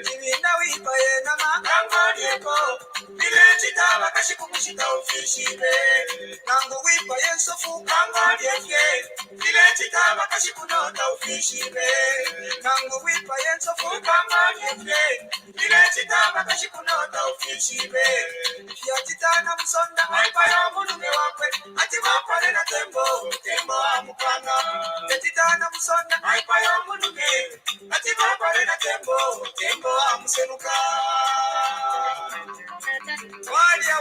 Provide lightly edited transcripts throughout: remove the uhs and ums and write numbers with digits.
Jibina wipa ye nama, kango dieko, bile chita bakashikukushita ofishime nango wipa yensofu kanga lyefye ilechita bakashikunota ofishime nango wipa yensofu kanga lyefye ilechita bakashikunota ofishime fyachitana musonda aipayo mulume wakwe ati wapale na tembo amukanga fyachitana musonda aipayo mulume ati wapale na tembo amusenuka walia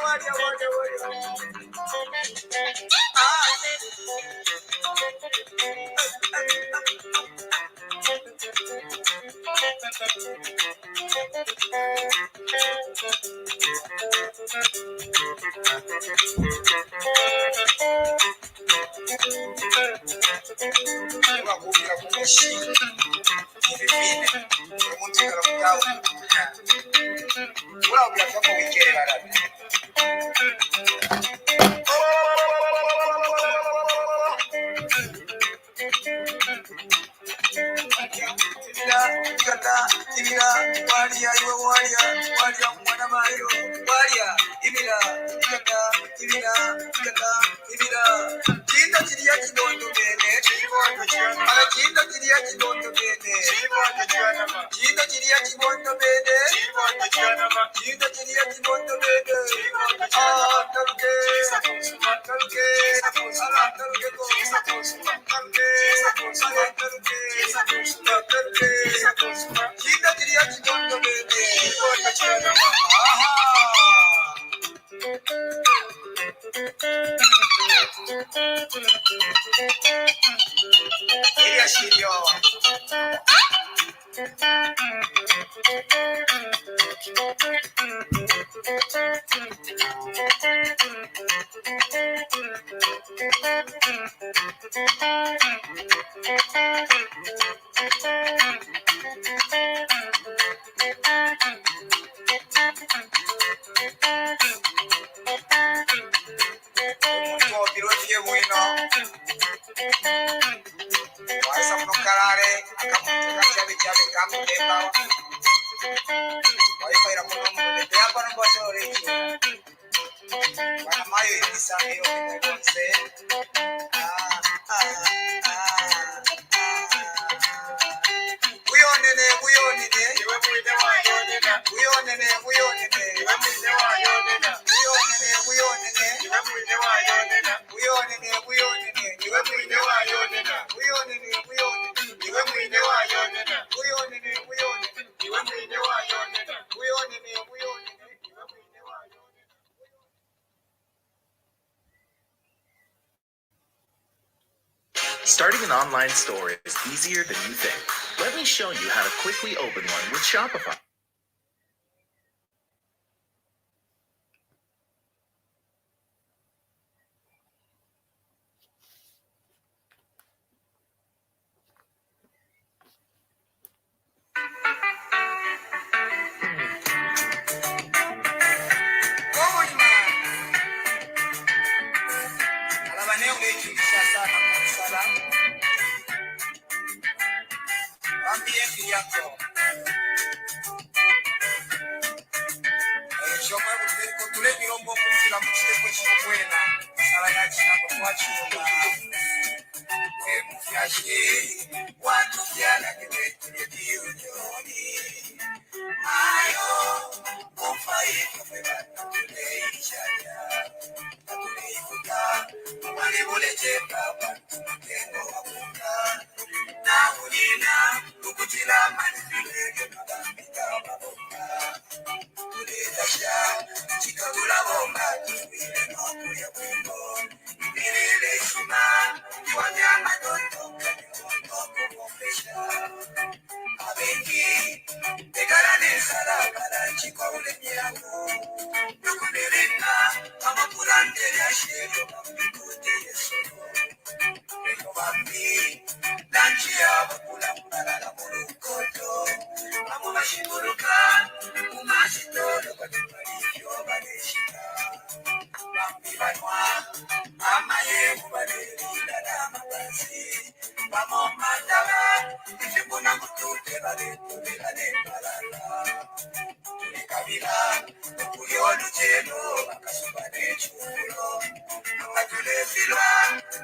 Starting an online store is easier than you think. Let me show you how to quickly open one with Shopify. chulo Amatulefilwa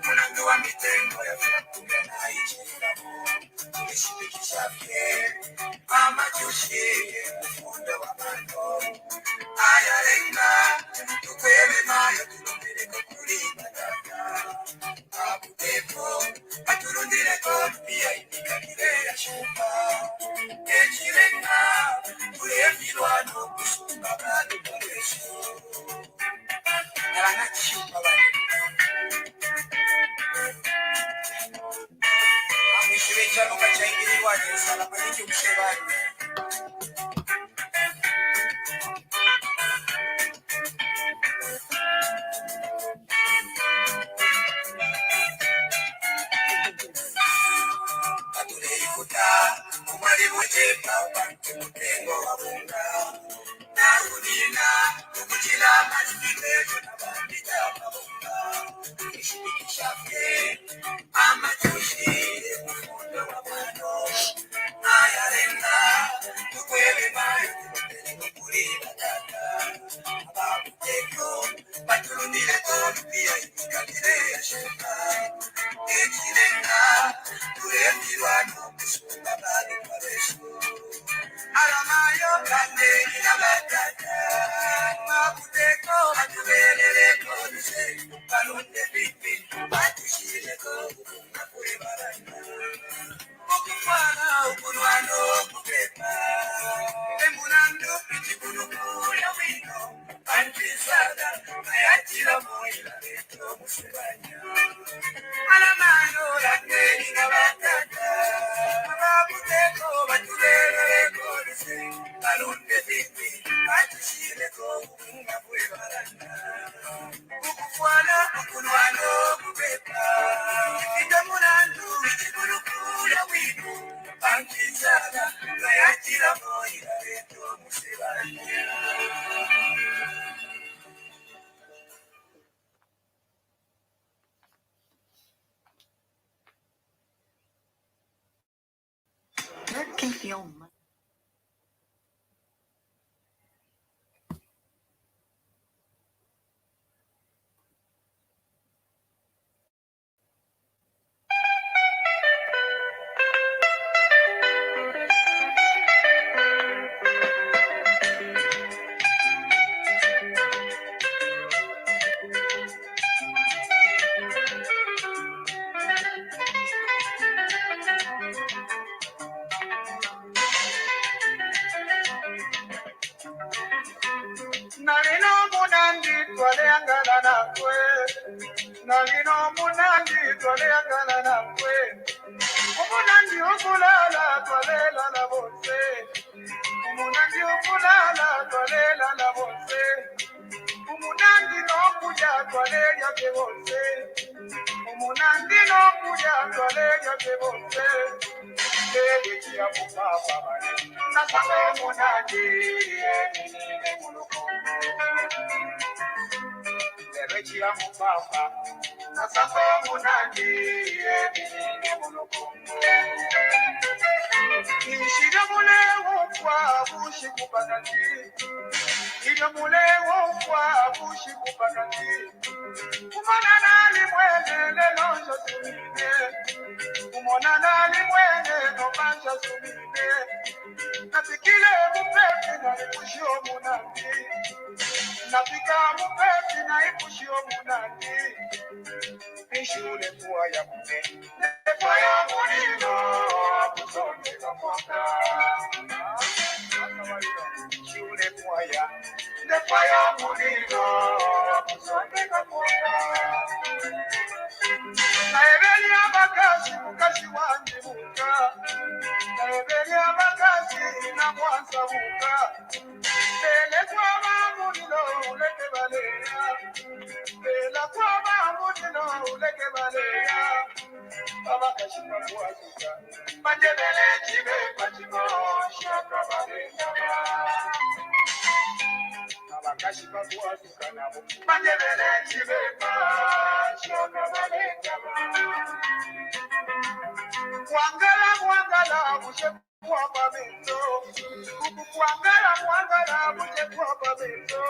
Munandu wa mitengo ya kumbe na ichilamo Ishibikishafye Amajushi Mufundo wa mano Ayalenga Tukwele mayo Tulundireko kulima dada Abuteko Aturundireko Pia indikakire ya shupa Echilenga Kulefilwa no kusumba Badu Kalesho Alanga shupa badu Amishirechano kachangiri wanye Salamaniki mshebani Mutengo wa bunga na unina kukutila majipejo na bandita mabunga ishibikishafye amajushire mufundo wa mano ayarenga tukwele mayo kulima dada ababuteko baturundire tolu pia itikakire ya sheka ekirenga turembirwa n'okusumba bali kwabesu Alamayo kande inabatata Mabuteko atuberereko nise Kalunde pipi Batushireko Nakurebarana Mukufana ukunwano kupepa Emunando pichikunukula wino Antisada Mayatira moila leto musibanya Alamayo kande inabatata Mabuteko atuberereko Kalunde pipi, batushireko Nakurebarana Ukufwana ukunwano kupepa Itamunandu ichikulukula wino Antisada Mayatira moila leto musibanya Nalino munandi twaleangana nakwe Nalino munandi twaleangana nakwe Umunandi ukulala twalela na bose Umunandi ukulala twalela na bose Umunandi nokuja twaleya ke bose Umunandi nokuja twaleya ke bose Bebe kia mupapa bale Nasame umunandi Bebe kia mupapa Nasame umunandi Ishida mule wofwa bushi kupakati Ishida mule wofwa bushi kupakati Umonana limwene lelonjo sumine Umonana limwene nomanjo sumine Nafikile mupepi na ipushio munandi Nafika mupepi na ipushio munandi Ishule kuwa ya mune Lepo ya munino Kusonde kamoka Ishule kuwa ya Lepo ya munino Kusonde kamoka Naebeli abakazi mukazi wanje muka Naebeli abakazi na mwanza muka Bele kwa mamulilo uleke baleya Bela kwa mamulilo uleke baleya Abakazi mwazuka Manjebele chibe pachimo Shaka baleya Abakazi mwazuka nabo Manjebele chibe Shaka baleya Mwangala bushe kwa pamento Mwangala bushe kwa pamento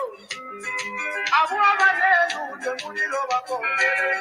Abuwa bale mulungi muliro bakongere.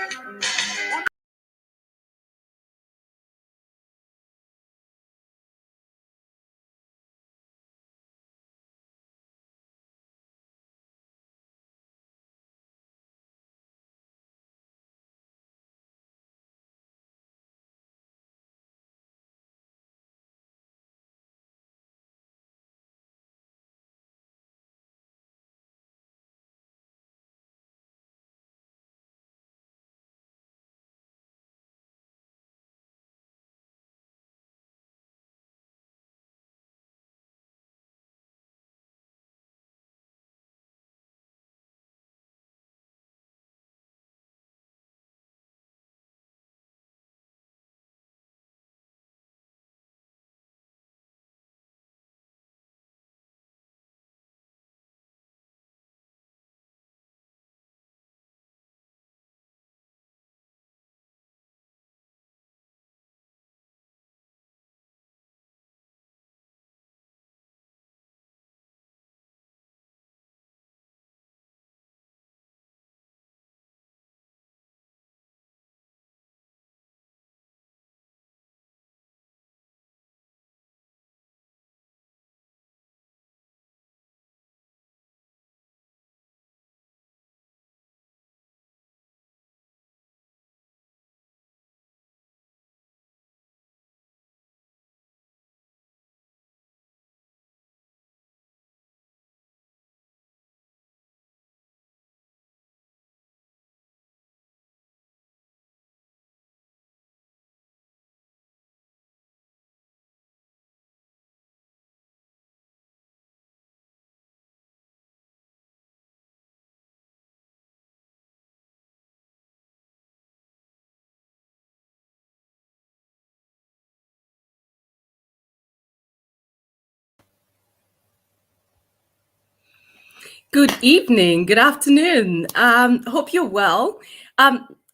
Good evening, good afternoon. Hope you're well.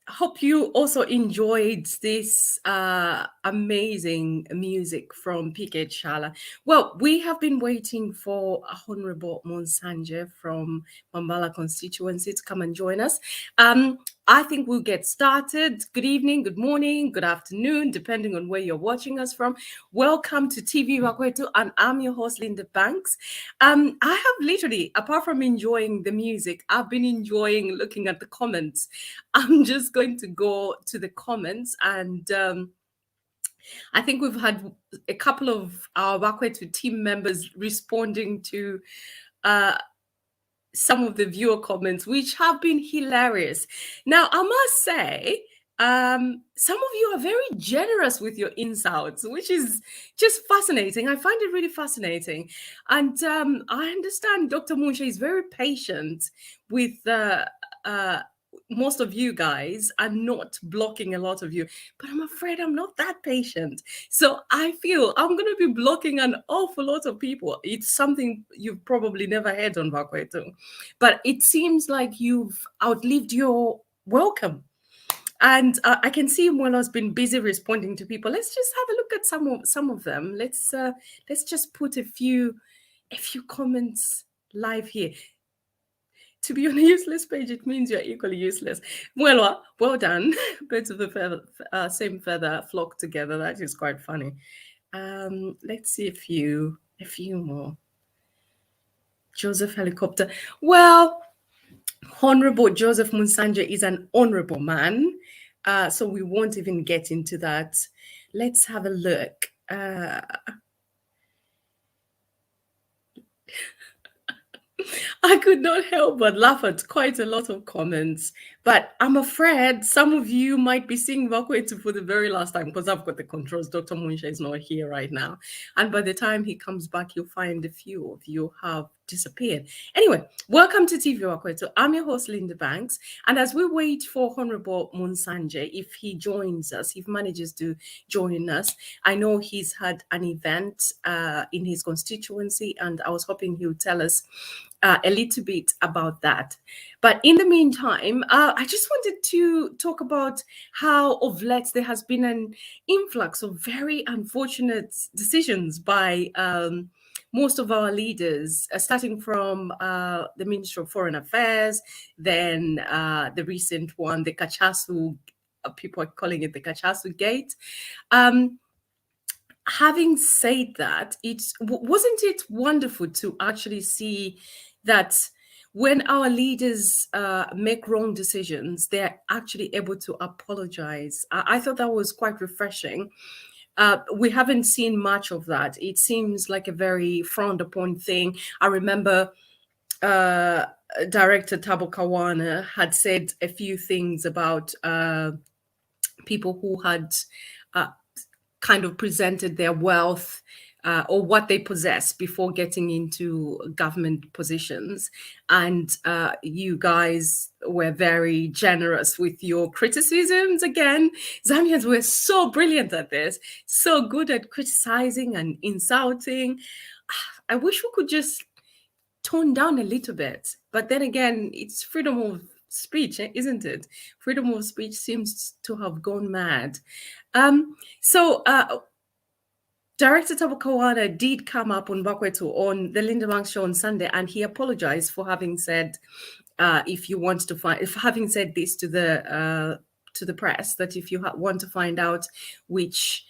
Hope you also enjoyed this amazing music from PK Chala. Well, we have been waiting for Honorable Munsanje from Mbabala Constituency to come and join us. I think we'll get started. Good evening, good morning, good afternoon, depending on where you're watching us from. Welcome to TV Wakwetu, and I'm your host, Linda Banks. I have literally, apart from enjoying the music, I've been enjoying looking at the comments. I'm just going to go to the comments, and I think we've had a couple of our Wakwetu team members responding to some of the viewer comments, which have been hilarious. Now, I must say, some of you are very generous with your insults, which is just fascinating. I find it really fascinating. And I understand Dr. Munsha is very patient with most of you guys and not blocking a lot of you, but I'm afraid I'm not that patient. So I feel I'm going to be blocking an awful lot of people. It's something you've probably never heard on Vakwetu, but it seems like you've outlived your welcome. And I can see Mwela's been busy responding to people. Let's just have a look at some of them. Let's just put a few comments live here. To be on a useless page, it means you're equally useless. Well done. Birds of the same feather flock together. That is quite funny. Let's see a few more. Joseph Helicopter. Well, Honorable Joseph Munsanje is an honorable man, so we won't even get into that. Let's have a look. I could not help but laugh at quite a lot of comments, but I'm afraid some of you might be seeing Vakwetu for the very last time because I've got the controls. Dr. Munsha is not here right now. And by the time he comes back, you'll find a few of you have disappeared. Anyway, welcome to TV Vakwetu. I'm your host, Linda Banks. And as we wait for Honorable Munsanje, if he joins us, if he manages to join us, I know he's had an event in his constituency, and I was hoping he would tell us a little bit about that. But in the meantime, I just wanted to talk about how of late there has been an influx of very unfortunate decisions by most of our leaders, starting from the Minister of Foreign Affairs, then the recent one, the Kachasu, people are calling it the Kachasu Gate. Having said that, wasn't it wonderful to actually see that when our leaders make wrong decisions, they're actually able to apologize. I thought that was quite refreshing. We haven't seen much of that. It seems like a very frowned upon thing. I remember Director Thabo Kawana had said a few things about people who had kind of presented their wealth or what they possess before getting into government positions. And you guys were very generous with your criticisms. Again, Zambians were so brilliant at this, so good at criticizing and insulting. I wish we could just tone down a little bit. But then again, it's freedom of speech, isn't it? Freedom of speech seems to have gone mad. Director Thabo Kawana did come up on Bakwetu on the Lindemann show on Sunday, and he apologized for having said, having said this to the press, that if you want to find out which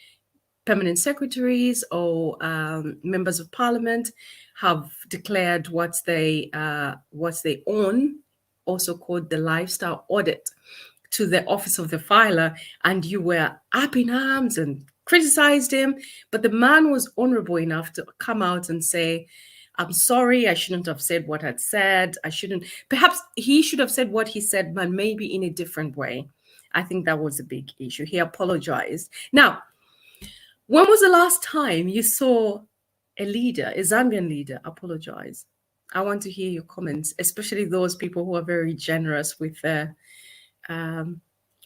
permanent secretaries or members of parliament have declared what they own, also called the lifestyle audit, to the office of the filer, and you were up in arms and criticized him, but the man was honorable enough to come out and say, I'm sorry, I shouldn't have said what I'd said. Perhaps he should have said what he said, but maybe in a different way. I think that was a big issue. He apologized. Now, when was the last time you saw a Zambian leader, apologize? I want to hear your comments, especially those people who are very generous with their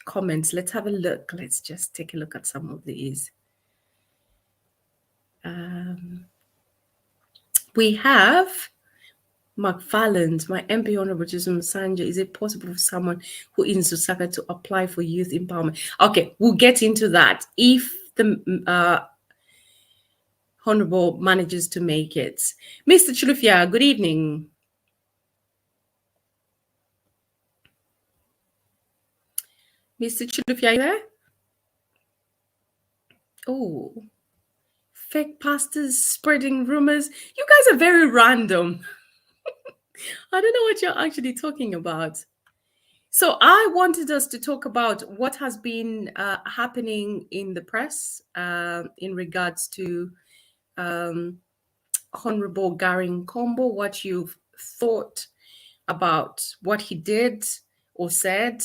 comments. Let's have a look. Let's just take a look at some of these. We have McFarland, my MP Honorable Munsanje. Is it possible for someone who is in Lusaka to apply for youth empowerment? Okay, we'll get into that if the Honorable manages to make it. Mr. Chilufya, good evening. Mr. Chilufya, you there? Oh, fake pastors spreading rumors. You guys are very random. I don't know what you're actually talking about. So I wanted us to talk about what has been happening in the press in regards to Honorable Gary Nkombo, what you've thought about what he did or said,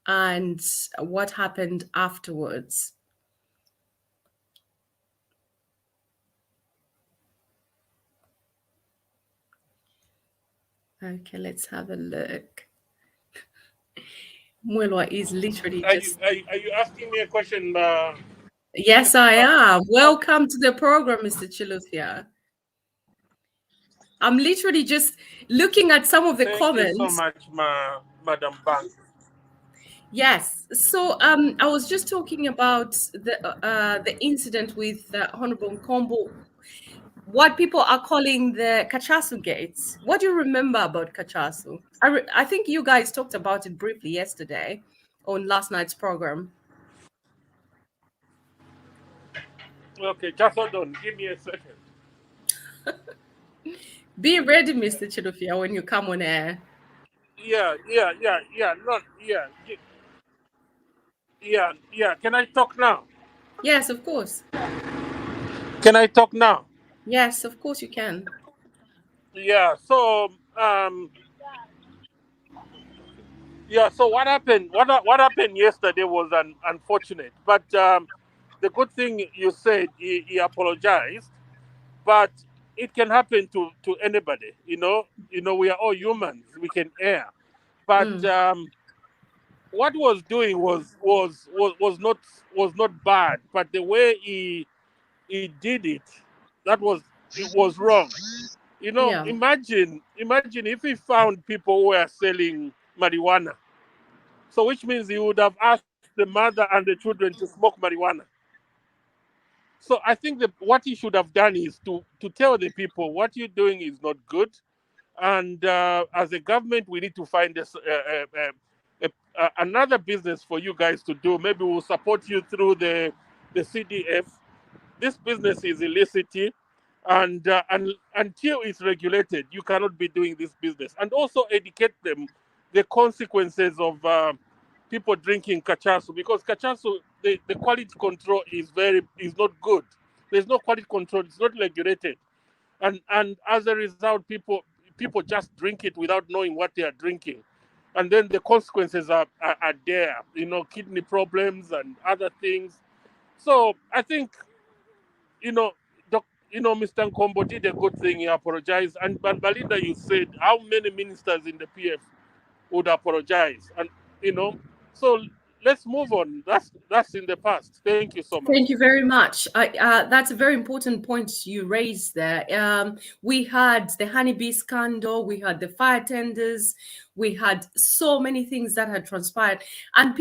and what happened afterwards. Okay, let's have a look. Mwelwa is literally Are you asking me a question? Yes, I am. Welcome to the program, Mr. Chilufya. I'm literally just looking at some of the comments. Thank you so much, Madam Bank. Yes. So I was just talking about the incident with Honorable Nkombo, what people are calling the Kachasu gates. What do you remember about Kachasu? I think you guys talked about it briefly yesterday on last night's program. Okay, just hold on. Give me a second. Be ready, Mr. Chilufya, when you come on air. Yeah. Can I talk now? Yes, of course. Can I talk now? Yes, of course you can. Yeah. So So what happened? What happened yesterday was unfortunate, but the good thing you said, he apologized, but it can happen to anybody. You know, we are all humans. We can err, but what was doing was not bad, but the way he did it, it was wrong. You know, Yeah. imagine if he found people who were selling marijuana. So which means he would have asked the mother and the children to smoke marijuana. So I think that what he should have done is to tell the people what you're doing is not good, and as a government, we need to find another business for you guys to do. Maybe we'll support you through the CDF. This business is illicit, and until it's regulated, you cannot be doing this business. And also educate them the consequences of people drinking cachasu, because cachasu, the quality control is not good. There's no quality control. It's not regulated, and as a result, people just drink it without knowing what they are drinking, and then the consequences are there. Kidney problems and other things. So I think, Mr. Nkombo did a good thing. He apologized. But Belinda, you said how many ministers in the PF would apologize, and so let's move on. That's in the past. Thank you so much. Thank you very much. That's a very important point you raised there. We had the honeybee scandal, we had the fire tenders, we had so many things that had transpired, and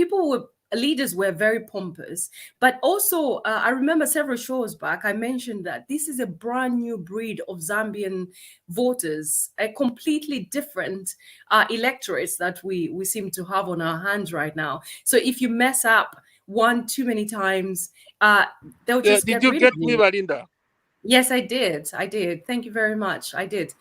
leaders were very pompous. But also, I remember several shows back, I mentioned that this is a brand new breed of Zambian voters, a completely different electorates that we seem to have on our hands right now. So if you mess up one too many times, they'll just Did you get me, Belinda? Yes, I did. Thank you very much. I did.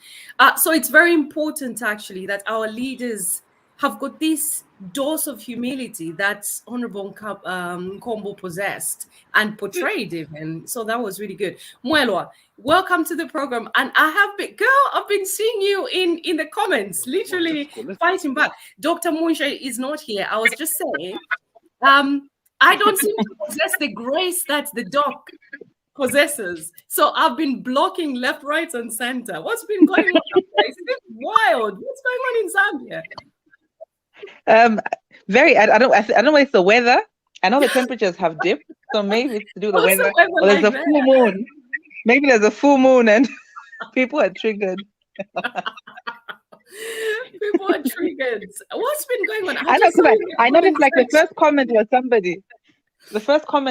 So it's very important, actually, that our leaders have got this dose of humility that Honorable Nkombo possessed and portrayed even. So that was really good. Mwelwa, welcome to the program. And I've been seeing you in the comments, literally fighting back. Dr. Munsanje is not here. I was just saying, I don't seem to possess the grace that the doc possesses. So I've been blocking left, right, and center. What's been going on? It's wild. What's going on in Zambia? I don't know if it's the weather. I know the temperatures have dipped, so maybe it's to do with the weather. Or there's a full moon. Maybe there's a full moon and people are triggered. People are triggered. What's been going on? I noticed like the first comment was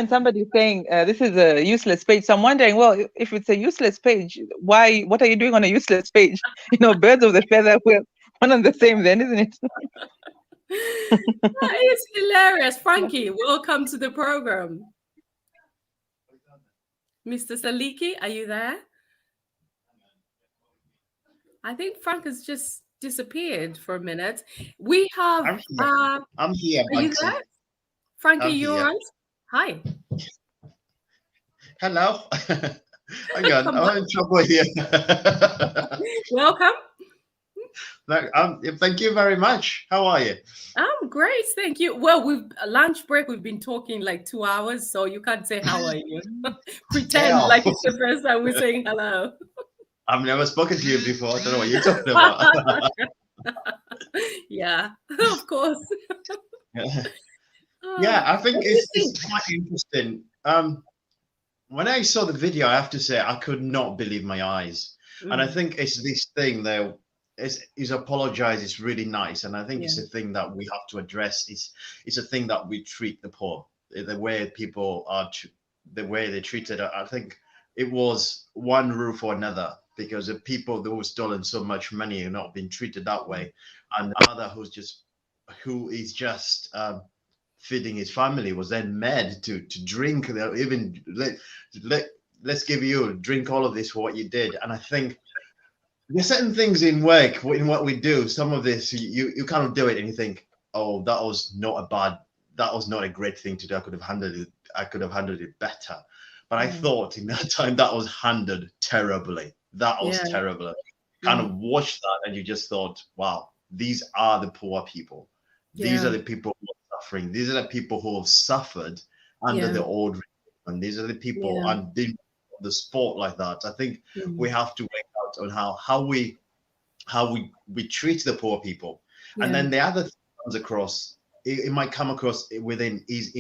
somebody saying this is a useless page. So I'm wondering, well, if it's a useless page, what are you doing on a useless page? Birds of the feather, we're one and the same then, isn't it? That is hilarious. Frankie, welcome to the program. Mr. Saliki, are you there? I think Frank has just disappeared for a minute. We have I'm here. Are you there? Frankie, you all right? Hi. Hello. Hang on, I'm in trouble here. Welcome. Thank you very much. How are you? I'm great, thank you. Well, lunch break, we've been talking like 2 hours, so you can't say how are you. Pretend like it's the first time we're saying hello. I've never spoken to you before. I don't know what you're talking about. Yeah, of course. Yeah, I think it's quite interesting. When I saw the video, I have to say I could not believe my eyes. And I think it's this thing there. Is apologize is really nice, and I think it's a thing that we have to address. It's a thing that we treat the poor, the way people are, the way they're treated. I think it was one roof or another, because the people that were stolen so much money are not being treated that way, and another who is just feeding his family was then mad to drink. Even let's give you drink all of this for what you did. And I think there's certain things in work, in what we do, some of this, you kind of do it and you think, oh, that was not a great thing to do. I could have handled it better. But I thought in that time that was handled terribly. That was terrible. Kind of watched that and you just thought, wow, these are the poor people. These are the people who are suffering. These are the people who have suffered under the old regime. And these are the people and the sport like that. I think we have to wake out on how we treat the poor people. And then the other thing comes across, it might come across within his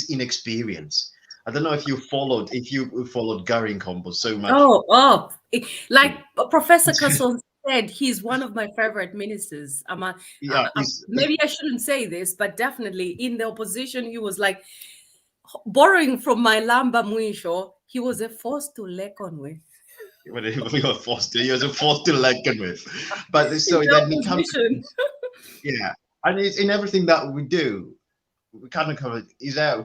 inexperience. I don't know if you followed Gary Nkombo so much. Like Professor Kasson said, he's one of my favorite ministers. Maybe I shouldn't say this, but definitely in the opposition, he was like, borrowing from my Lamba Mwisho, he was a force to reckon with. When he was forced to reckon with. But so then it comes, yeah, and it's in everything that we do. We kind of cover,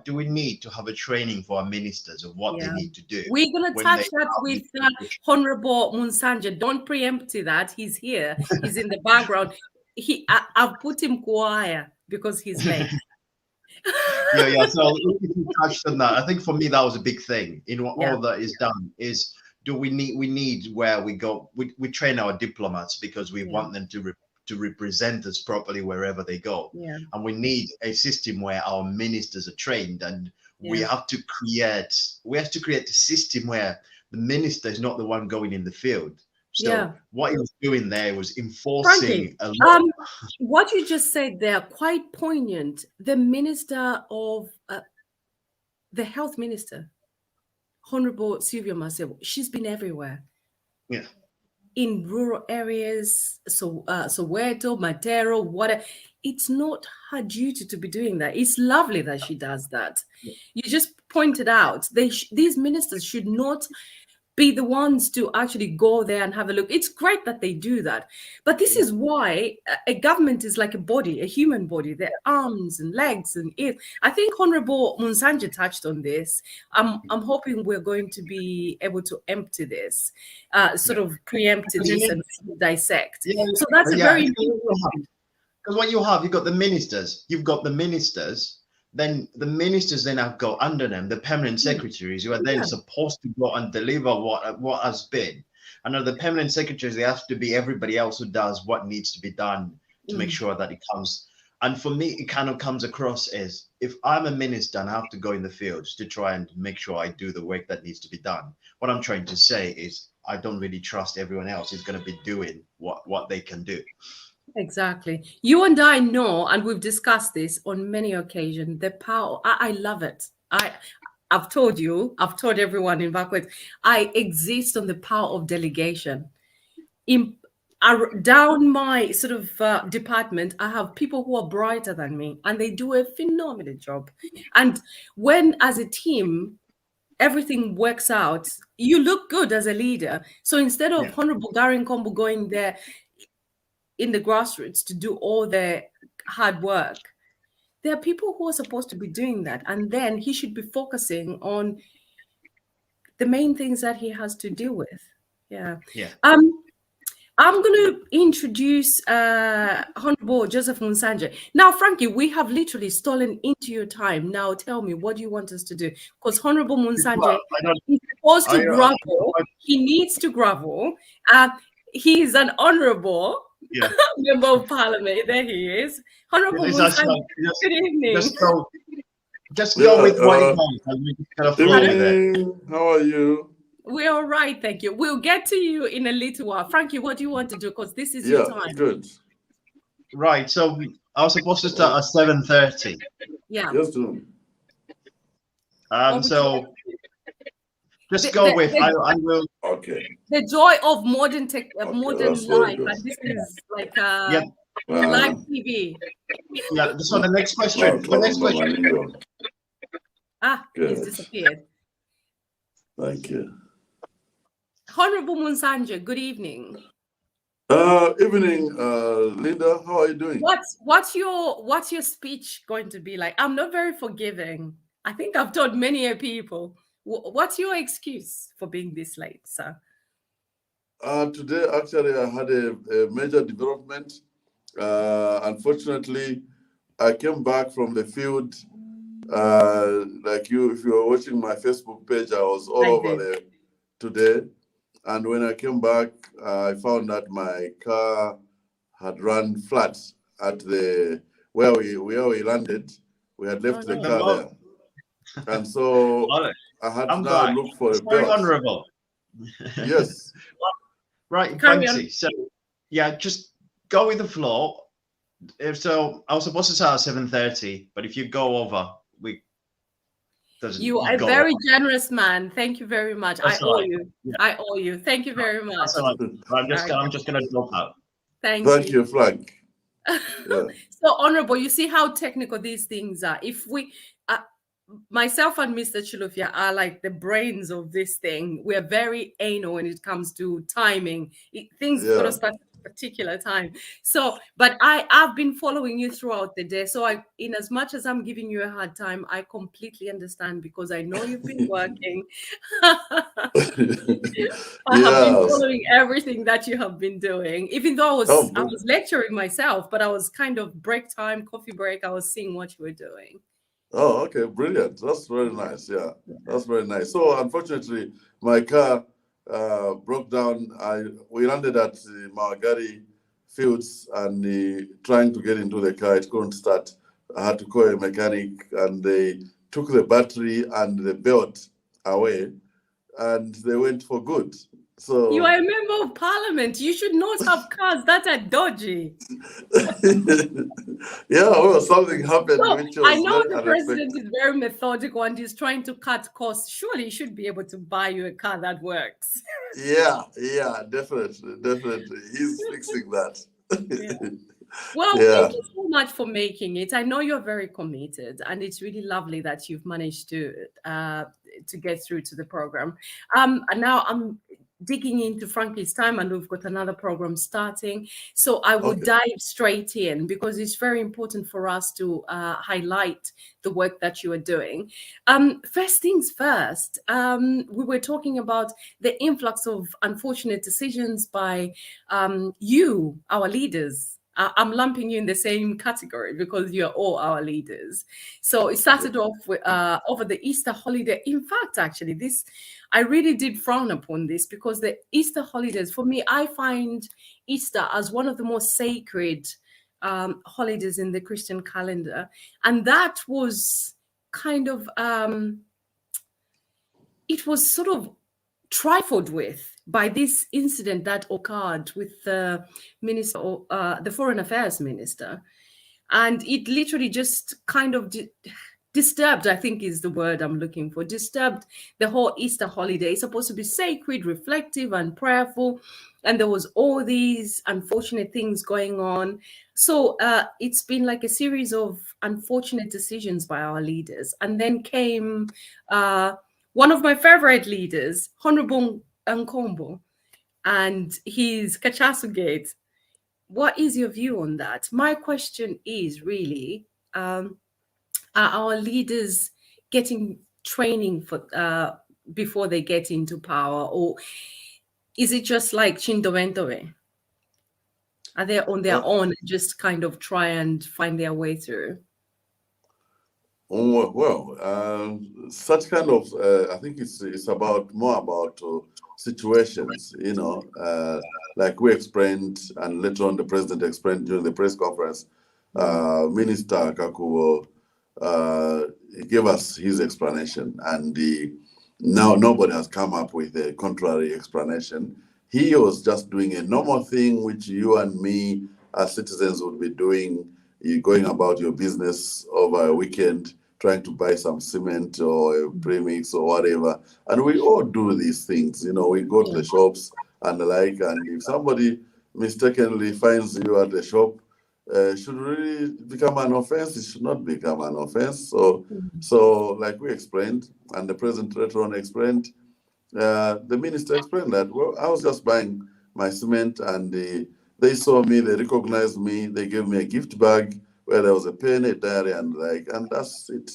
do we need to have a training for our ministers of what they need to do? We're going to touch that with Honorable Munsanje. Don't preempt that. He's here. He's in the background. I've put him choir because he's late. yeah. So if you touched on that, I think for me that was a big thing in what all that is done is we need where we go. We train our diplomats because we want them to represent us properly wherever they go. And we need a system where our ministers are trained, and we have to create a system where the minister is not the one going in the field. So what he was doing there was enforcing a lot. What you just said there, quite poignant. The minister of the health minister, Honorable Sylvia Masebo, she's been everywhere. Yeah. In rural areas, Soweto, Matero, whatever. It's not her duty to be doing that. It's lovely that she does that. You just pointed out these ministers should not be the ones to actually go there and have a look. It's great that they do that. But this is why a government is like a body, a human body. Their arms and legs and ears. I think Honorable Munsanje touched on this. I'm hoping we're going to be able to empty this, sort of preempt this and dissect. So that's a very important. Because what you've got the ministers. Then the ministers then have got under them the permanent secretaries who are then supposed to go and deliver what has been. And the permanent secretaries, they have to be everybody else who does what needs to be done to make sure that it comes. And for me, it kind of comes across as if I'm a minister and I have to go in the fields to try and make sure I do the work that needs to be done. What I'm trying to say is I don't really trust everyone else is going to be doing what they can do. Exactly. You and I know, and we've discussed this on many occasions, the power. I love it. I've told everyone in Backwards, I exist on the power of delegation. Down my sort of department, I have people who are brighter than me, and they do a phenomenal job. And when, as a team, everything works out, you look good as a leader. So instead of Honorable Garin Kombu going there in the grassroots to do all the hard work, there are people who are supposed to be doing that, and then he should be focusing on the main things that he has to deal with. I'm going to introduce Honorable Joseph Munsanje. Now, Frankie, we have literally stolen into your time. Now, tell me, what do you want us to do? Because Honorable Munsanje is supposed to grovel. He needs to grovel. He is an honorable member of Parliament. There he is. Honorable Munsanje, good evening. Just go with what you want. How are you? We're all right, thank you. We'll get to you in a little while. Frankie, what do you want to do? Because this is your time. Good. Right, so I was supposed to start at 7:30. Yeah. Yes, do. So just go with. I will. Okay. The joy of modern life, and this is like live TV. Yeah. So the next question. He's disappeared. Thank you. Honorable Munsanje, good evening. Evening, Linda. How are you doing? What's your speech going to be like? I'm not very forgiving. I think I've told many people. What's your excuse for being this late, sir? Today, actually, I had a major development. Unfortunately, I came back from the field. Like you, if you were watching my Facebook page, I was all over there today. And when I came back, I found that my car had run flat at where we landed. We had left the car there. And so I had to now look for a belt. Honorable. Yes. Right, Fancy. So just go with the flow. So I was supposed to start at 7:30, but if you go over, you are a very generous man. Thank you very much. I owe you. I owe you. Thank you very much. I'm just gonna drop out. Thank you, Frank. So honorable, you see how technical these things are. If we myself and Mr. Chilufya are like the brains of this thing. We are very anal when it comes to timing. Things got to start at a particular time. So, but I've been following you throughout the day. So in as much as I'm giving you a hard time, I completely understand because I know you've been working. I have been following everything that you have been doing, even though I was lecturing myself, but I was kind of break time, coffee break. I was seeing what you were doing. Oh, okay, brilliant. That's very nice. Yeah, that's very nice. So unfortunately, my car broke down. We landed at Mawagari Fields and trying to get into the car, it couldn't start. I had to call a mechanic, and they took the battery and the belt away, and they went for good. So you are a member of Parliament. You should not have cars that are dodgy. Yeah, well, something happened. So, Which was I know the unexpected. president is very methodical and he's trying to cut costs. Surely he should be able to buy you a car that works. Yeah, definitely. He's fixing that. Yeah. Well, thank you so much for making it. I know you're very committed, and it's really lovely that you've managed to get through to the program. And now I'm digging into Frankie's time, and we've got another program starting. So I will dive straight in because it's very important for us to highlight the work that you are doing. First things first, we were talking about the influx of unfortunate decisions by you, our leaders. I'm lumping you in the same category because you're all our leaders. So it started off with, over the Easter holiday. In fact, actually, I really did frown upon this because the Easter holidays, for me, I find Easter as one of the most sacred holidays in the Christian calendar. And that was kind of, it was sort of trifled with by this incident that occurred with the minister, the foreign affairs minister, and it literally just kind of disturbed, I think is the word I'm looking for, disturbed the whole Easter holiday. It's supposed to be sacred, reflective, and prayerful, and there was all these unfortunate things going on. So it's been like a series of unfortunate decisions by our leaders, and then came one of my favorite leaders, Honorable Nkombo, and his Kachasu Gate. What is your view on that? My question is really, are our leaders getting training for before they get into power, or is it just like Chindowentowe? Are they on their own, just kind of try and find their way through? Well, such kind of, I think it's more about situations, like we explained, and later on the president explained during the press conference. Minister Kakuo gave us his explanation, and now nobody has come up with a contrary explanation. He was just doing a normal thing which you and me as citizens would be doing. You're going about your business over a weekend, trying to buy some cement or a premix or whatever. And we all do these things. We go to the shops and the like, and if somebody mistakenly finds you at the shop, should really become an offense. It should not become an offense. So like we explained, and the president later on explained, the minister explained that, well, I was just buying my cement, and they saw me, they recognized me, they gave me a gift bag where there was a pen, a diary, and that's it,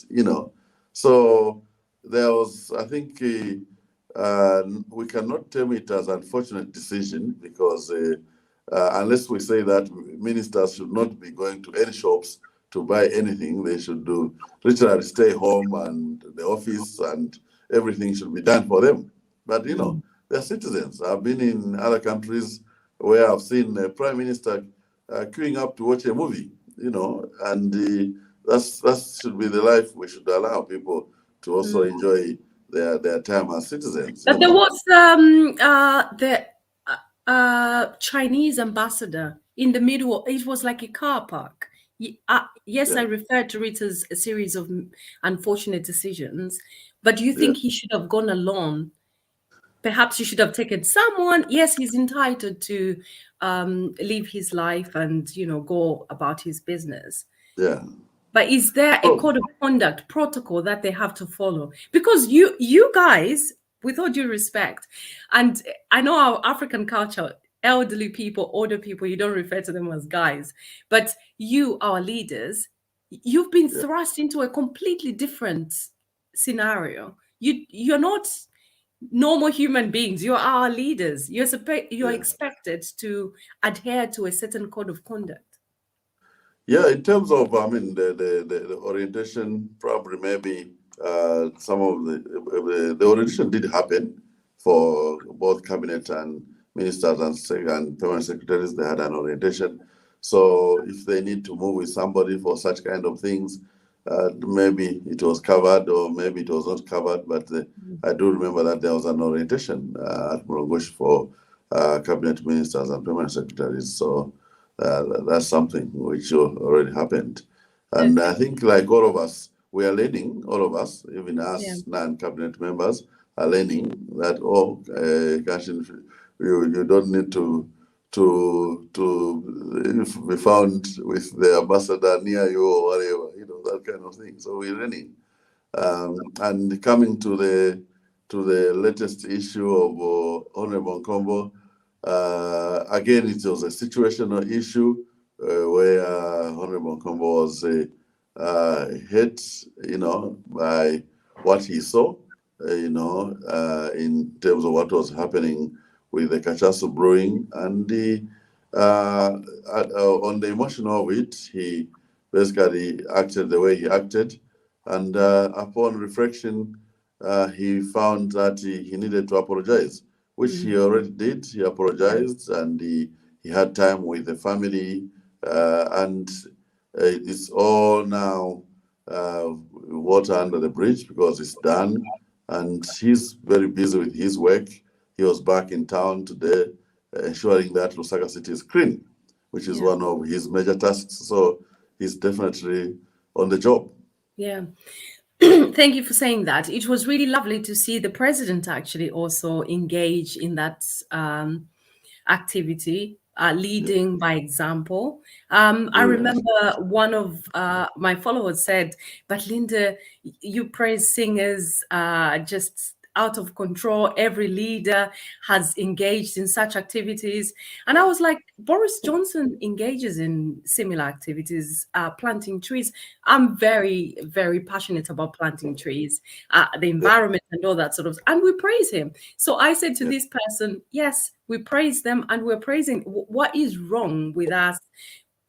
So there was, I think, we cannot term it as unfortunate decision because unless we say that ministers should not be going to any shops to buy anything, they should literally stay home, and the office and everything should be done for them. But, they're citizens. I've been in other countries where I've seen the prime minister queuing up to watch a movie, and that should be the life we should allow people to also enjoy their time as citizens. But there was the Chinese ambassador in the middle. It was like a car park. Yes, I referred to it as a series of unfortunate decisions, but do you think he should have gone alone? Perhaps you should have taken someone. Yes, he's entitled to live his life and, go about his business. Yeah. But is there a code of conduct protocol that they have to follow? Because you guys, with all due respect, and I know our African culture, elderly people, older people, you don't refer to them as guys, but you, our leaders, you've been thrust into a completely different scenario. You're not normal human beings. You're our leaders. You're expected to adhere to a certain code of conduct. Yeah, in terms of, I mean, the orientation, probably maybe some of the orientation did happen for both cabinet and ministers and permanent secretaries. They had an orientation. So if they need to move with somebody for such kind of things, maybe it was covered or maybe it was not covered. But I do remember that there was an orientation at Morogosh for cabinet ministers and permanent secretaries. So that's something which already happened. And I think, like all of us, we are learning, all of us, even us non-cabinet members, are learning that, you don't need to be found with the ambassador near you or whatever, that kind of thing. So we're learning. And coming to the latest issue of Honorable Nkombo, again, it was a situational issue where Honorable Nkombo was hit, by what he saw, in terms of what was happening with the Kachasu brewing, and on the emotion of it, he basically acted the way he acted, and upon reflection, he found that he needed to apologize, which he already did. He apologized, and he had time with the family, and it's all now water under the bridge because it's done, and he's very busy with his work. He was back in town today, ensuring that Lusaka City is clean, which is one of his major tasks. So he's definitely on the job. Yeah. Thank you for saying that. It was really lovely to see the president actually also engage in that activity, leading by example. I remember one of my followers said, but Linda, you praise singers just out of control. Every leader has engaged in such activities. And I was like, Boris Johnson engages in similar activities, planting trees. I'm very, very passionate about planting trees, the environment and all that sort of, and we praise him. So I said to this person, yes, we praise them and we're praising. What is wrong with us?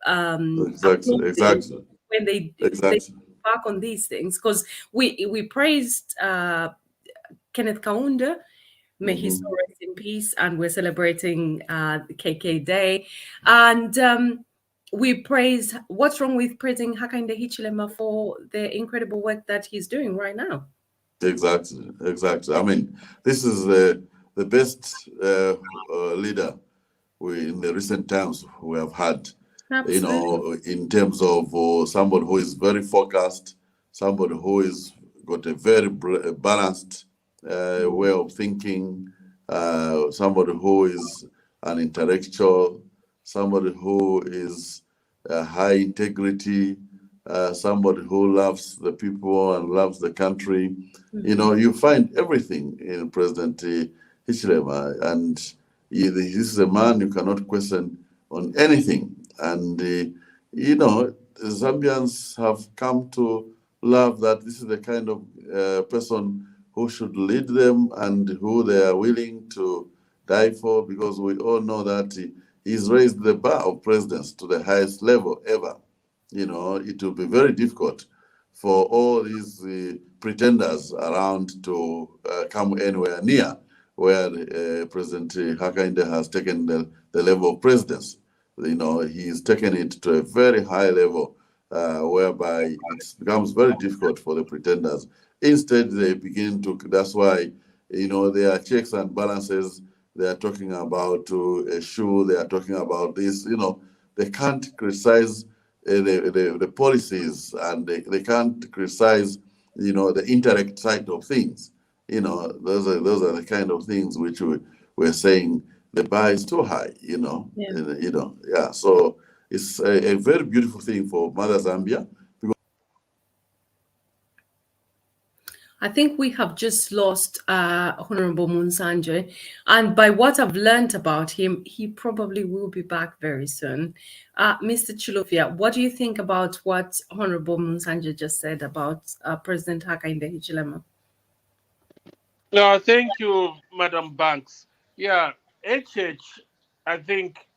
Exactly. When they back on these things, because we praised Kenneth Kaunda, may his soul rest in peace, and we're celebrating the KK Day, and we praise. What's wrong with praising Hakainde Hichilema for the incredible work that he's doing right now? Exactly. I mean, this is the best leader in the recent times we have had. Absolutely. In terms of somebody who is very focused, somebody who is got a very balanced way of thinking, somebody who is an intellectual, somebody who is high integrity, somebody who loves the people and loves the country. You find everything in President Hichilema, and this is a man you cannot question on anything. And Zambians have come to love that this is the kind of person who should lead them and who they are willing to die for, because we all know that he's raised the bar of presidents to the highest level ever. It will be very difficult for all these pretenders around to come anywhere near where President Hakainde has taken the level of presidents. He's taken it to a very high level, whereby it becomes very difficult for the pretenders. Instead, they begin to, that's why, there are checks and balances. They are talking about a shoe, they are talking about this, they can't criticize the policies, and they can't criticize, the indirect side of things. Those are the kind of things which we're saying the bar is too high, So it's a very beautiful thing for Mother Zambia. I think we have just lost Honorable Munsanje, and by what I've learned about him, he probably will be back very soon. Mr. Chilufya, what do you think about what Honorable Munsanje just said about President Hakainde Hichilema? No, thank you, Madam Banks. Yeah, HH, I think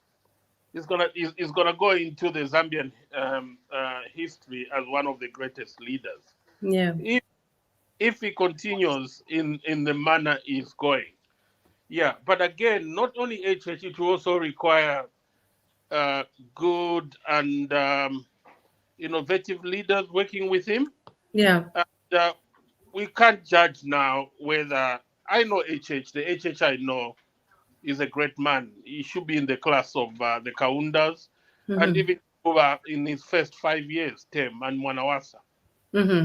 is gonna go into the Zambian history as one of the greatest leaders. Yeah. If he continues in the manner he's going. Yeah, but again, not only HH, it will also require good and innovative leaders working with him. Yeah. And, we can't judge now whether, I know HH, the HH I know is a great man. He should be in the class of the Kaundas, and even over in his first 5 years term and Mwanawasa.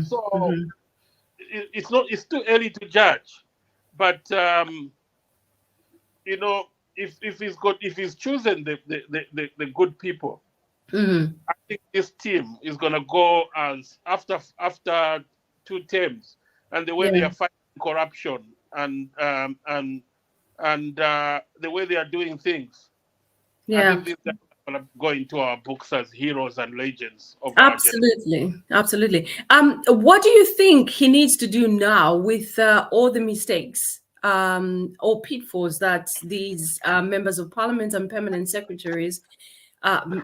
So it's too early to judge, but if he's chosen the good people, I think this team is gonna go as after 2 terms, and the way they are fighting corruption and the way they are doing things, I think these guys are gonna go into our books as heroes and legends of our generation. Absolutely. What do you think he needs to do now with all the mistakes or pitfalls that these members of parliament and permanent secretaries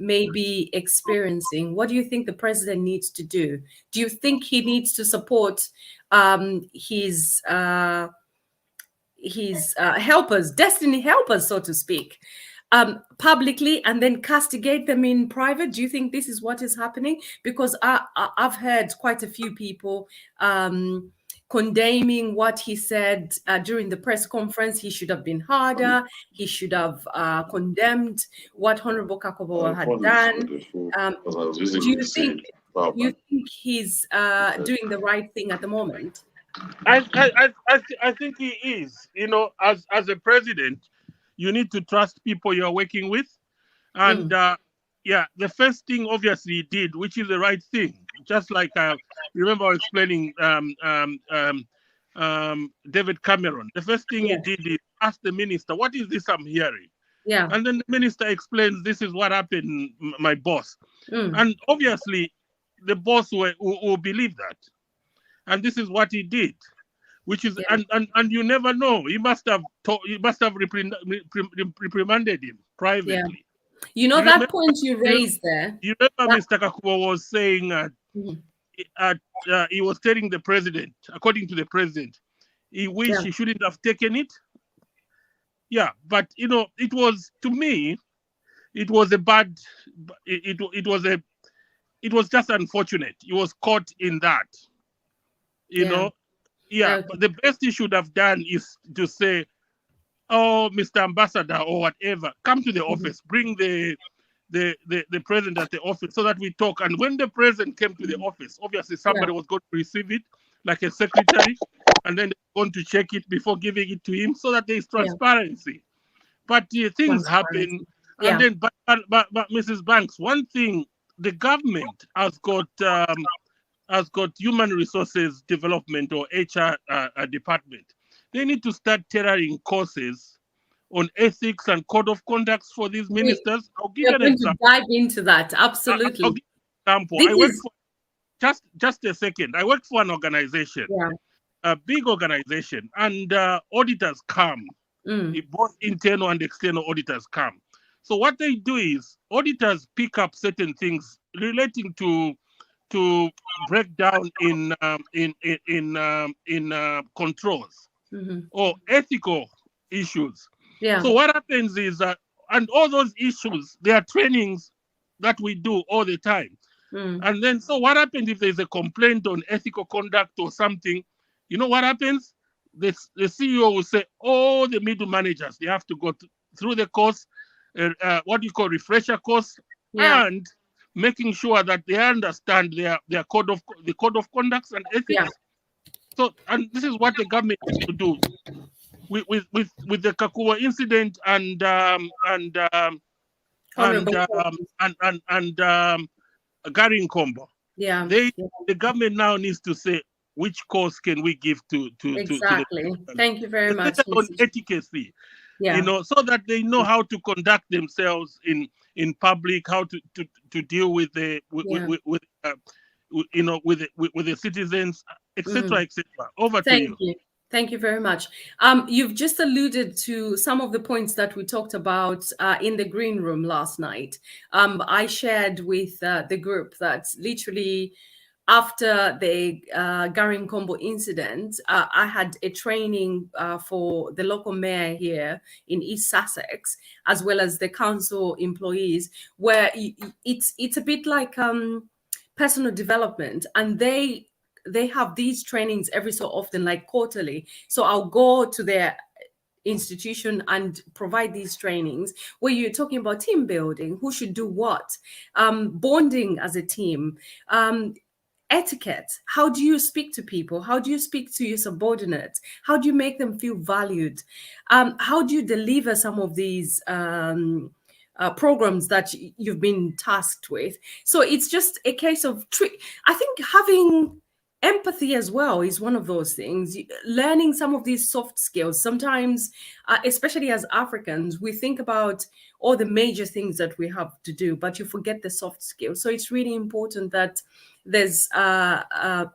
may be experiencing? What do you think the president needs to do? Do you think he needs to support his helpers, destiny helpers, so to speak, publicly and then castigate them in private? Do you think this is what is happening? Because I've heard quite a few people condemning what he said during the press conference. He should have been harder. He should have condemned what Honorable Kakobo had done. Do you think he's doing the right thing at the moment? I think he is. As a president, you need to trust people you're working with, and the first thing obviously he did, which is the right thing. Just like remember I was explaining David Cameron. The first thing he did is ask the minister, "What is this I'm hearing?" Yeah, and then the minister explains, "This is what happened, my boss," and obviously the boss will believe that. And this is what he did, which is and you never know. He must have reprimanded him privately. You remember, that point you raised there. You remember Mr. Kakuba was saying he was telling the president, according to the president, he wished he shouldn't have taken it. Yeah, but it was, to me, it was a bad. It was just unfortunate. He was caught in that. But the best he should have done is to say, "Oh, Mr. Ambassador," or whatever, come to the office, bring the president at the office so that we talk. And when the president came to the office, obviously somebody was going to receive it, like a secretary, and then they're going to check it before giving it to him, so that there is transparency. But things happen, and then but Mrs. Banks, one thing, the government has got human resources development, or HR department. They need to start tailoring courses on ethics and code of conduct for these ministers. I'll give you an example. Dive into that, absolutely. I'll give you an example. I worked for, just a second. I worked for an organization, a big organization, and auditors come. Both internal and external auditors come. So what they do is auditors pick up certain things relating to breakdown in controls or ethical issues. So what happens is that, and all those issues, there are trainings that we do all the time. And then, so what happens if there's a complaint on ethical conduct or something? You know what happens? The CEO will say, all the middle managers, they have to go through the course, what you call refresher course, and making sure that they understand their code of conduct and ethics. So, and this is what the government has to do with the Kakua incident and Gary Nkombo. The government now needs to say, which course can we give to exactly. Thank you very much. On etiquette, yeah. So that they know how to conduct themselves in public, how to deal with the with the citizens, etc., etc. Over to you. Thank you. Thank you very much. You've just alluded to some of the points that we talked about in the green room last night. I shared with the group that literally after the Garinkombo incident, I had a training for the local mayor here in East Sussex, as well as the council employees, where it's a bit like personal development, and they have these trainings every so often, like quarterly. So I'll go to their institution and provide these trainings where you're talking about team building, who should do what, bonding as a team, etiquette. How do you speak to people? How do you speak to your subordinates? How do you make them feel valued? How do you deliver some of these programs that you've been tasked with? So it's just a case of I think having empathy as well is one of those things. Learning some of these soft skills. Sometimes, especially as Africans, we think about all the major things that we have to do, but you forget the soft skills. So it's really important that there's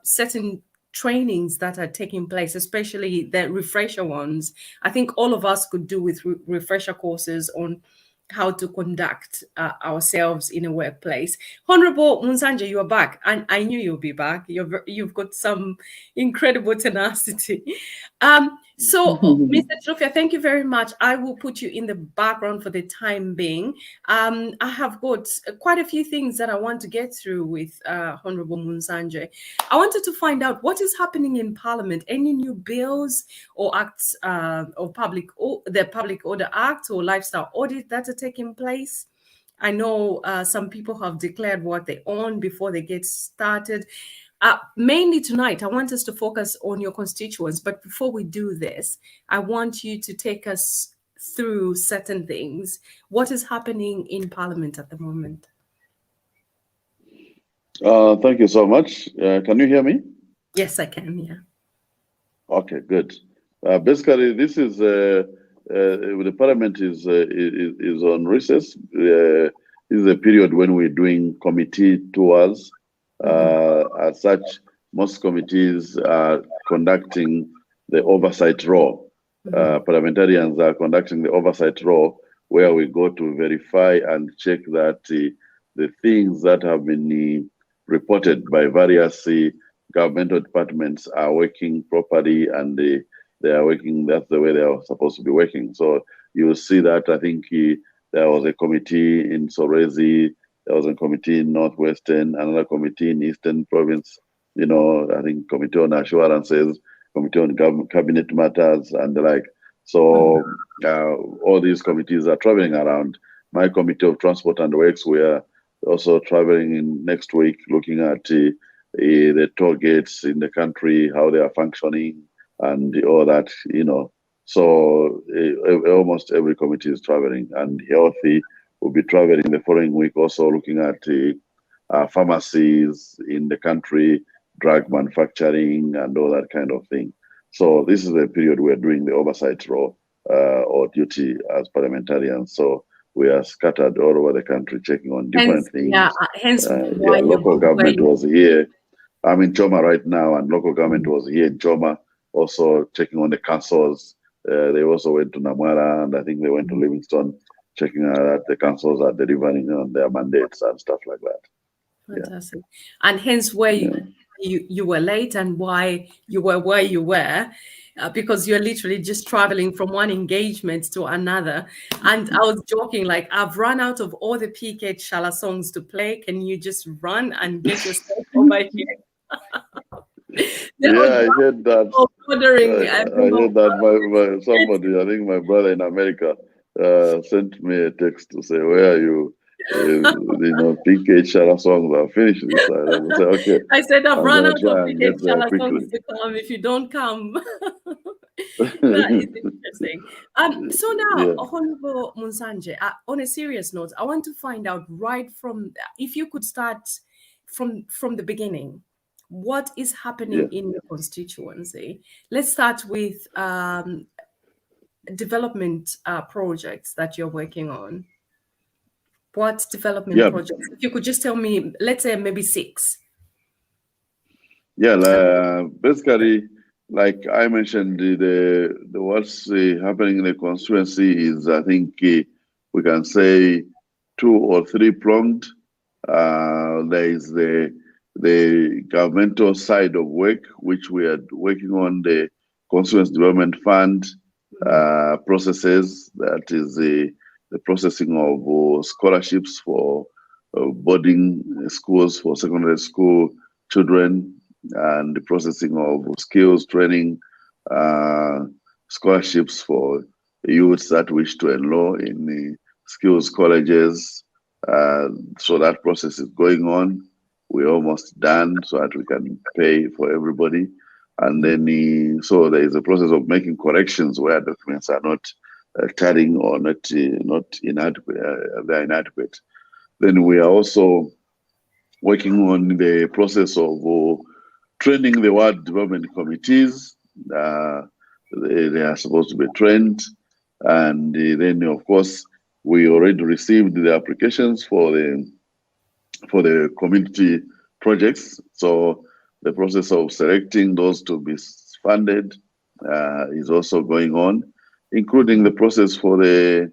certain trainings that are taking place, especially the refresher ones. I think all of us could do with refresher courses on how to conduct ourselves in a workplace. Honorable Munsanje, you are back, and I knew you'll be back. You've got some incredible tenacity. So, Mr. Trofia, thank you very much. I will put you in the background for the time being. I have got quite a few things that I want to get through with Honorable Munsanje. I wanted to find out what is happening in Parliament. Any new bills or acts or the Public Order Act or Lifestyle Audit that are taking place? I know some people have declared what they own before they get started. Mainly tonight, I want us to focus on your constituents. But before we do this, I want you to take us through certain things. What is happening in Parliament at the moment? Thank you so much. Can you hear me? Yes, I can, yeah. Okay, good. Basically, this is the Parliament is on recess. This is a period when we're doing committee tours. As such, most committees are conducting the oversight role. Parliamentarians are conducting the oversight role, where we go to verify and check that the things that have been reported by various governmental departments are working properly, and they are working, that's the way they are supposed to be working. So you will see that. I think there was a committee in Sorezi, there was a committee in Northwestern, another committee in Eastern Province, I think Committee on Assurances, Committee on Cabinet Matters, and the like. So all these committees are traveling around. My Committee of Transport and Works, we are also traveling in next week, looking at the toll gates in the country, how they are functioning, and all that, So almost every committee is traveling, and Healthy will be traveling the following week, also looking at pharmacies in the country, drug manufacturing, and all that kind of thing. So this is the period we're doing the oversight role or duty as parliamentarians. So we are scattered all over the country, checking on different things. Yeah, hence why local government was here. I'm in Choma right now, and local government was here in Choma, also checking on the councils. They also went to Namwara, and I think they went to Livingstone, checking out that the councils are delivering on their mandates and stuff like that. Fantastic. Yeah. And hence where you were late, and why you were where you were, because you're literally just traveling from one engagement to another. And I was joking, like, I've run out of all the PK Shala songs to play. Can you just run and get yourself over here? I heard that. I heard that somebody, I think my brother in America, sent me a text to say, where are you? PK Shala songs are finished this side. I said, okay. I said, I've run out of PK Shala songs to come. If you don't come. That is interesting. So now, Honorable Munsanje, on a serious note, I want to find out right from, if you could start from the beginning. what is happening in the constituency. Let's start with development projects that you're working on. What development projects? If you could just tell me, let's say maybe 6. Yeah, basically, like I mentioned, the what's happening in the constituency is, I think, we can say 2 or 3 pronged. There is the governmental side of work, which we are working on, the Constituency Development Fund processes. That is the processing of scholarships for boarding schools for secondary school children, and the processing of skills training, scholarships for youths that wish to enroll in the skills colleges. So that process is going on. We're almost done so that we can pay for everybody. And then, so there is a process of making corrections where documents are not telling or not inadequate. They're inadequate. Then we are also working on the process of training the ward development committees. They are supposed to be trained. And then, of course, we already received the applications for the community projects. So the process of selecting those to be funded is also going on, including the process for the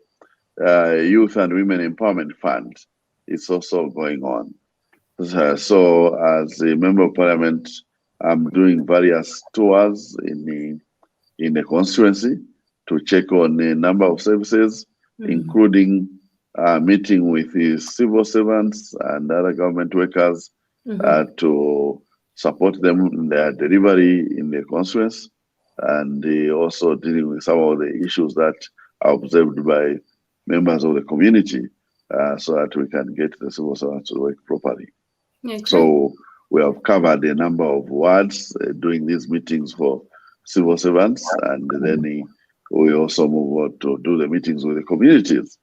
Youth and Women Empowerment Fund. It's also going on. So as a member of Parliament, I'm doing various tours in the constituency to check on a number of services, including meeting with the civil servants and other government workers to support them in their delivery in the constituency, and also dealing with some of the issues that are observed by members of the community, so that we can get the civil servants to work properly. Okay. So we have covered a number of wards doing these meetings for civil servants, and then we also move on to do the meetings with the communities.